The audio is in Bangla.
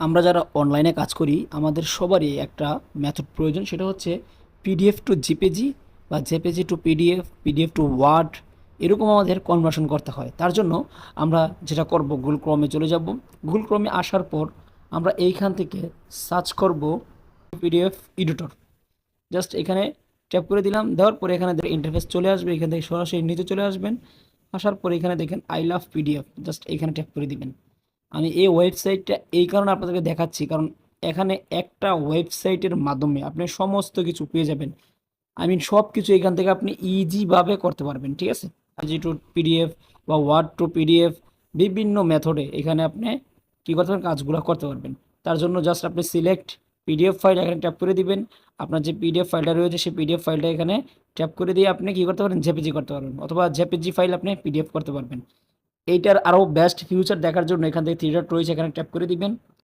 আমরা যারা অনলাইনে কাজ করি আমাদের সবারই একটা মেথড প্রয়োজন, সেটা হচ্ছে পিডিএফ টু জিপিজি বা JPG to PDF, PDF to Word, এরকম আমাদের কনভার্সন করতে হয়। তার জন্য আমরা যেটা করব, গুগল ক্রমে চলে যাব। গুগল ক্রমে আসার পর আমরা এইখান থেকে সার্চ করব পিডিএফ এডিটর। জাস্ট এখানে ট্যাপ করে দিলাম, দেওয়ার পরে এখানে ইন্টারফেস চলে আসবে, এখান থেকে সরাসরি নিচে চলে আসবেন। আসার পরে এখানে দেখেন আই লাভ পিডিএফ, জাস্ট এখানে ট্যাপ করে দিবেন। আমি এই ওয়েবসাইটটা এই কারণে আপনাদেরকে দেখাচ্ছি, কারণ এখানে একটা ওয়েবসাইটের মাধ্যমে আপনি সমস্ত কিছু পেয়ে যাবেন। আই মিন সব কিছু এখান থেকে আপনি ইজিভাবে করতে পারবেন, ঠিক আছে? জি টু পিডিএফ বা ওয়ার্ড টু পিডিএফ, বিভিন্ন মেথডে এখানে আপনি কী করতে পারবেন, কাজগুলো করতে পারবেন। তার জন্য জাস্ট আপনি সিলেক্ট পিডিএফ ফাইল এখানে ট্যাপ করে দিবেন। আপনার যে পিডিএফ ফাইলটা রয়েছে সেই পিডিএফ ফাইলটা এখানে ট্যাপ করে দিয়ে আপনি কী করতে পারেন, জেপিজি করতে পারবেন, অথবা জেপিজি ফাইল আপনি পিডিএফ করতে পারবেন। এইটার আরও বেস্ট ফিউচার দেখার জন্য এখান থেকে থ্রি ডট রয়েছে, এখানে ট্যাপ করে দিবেন।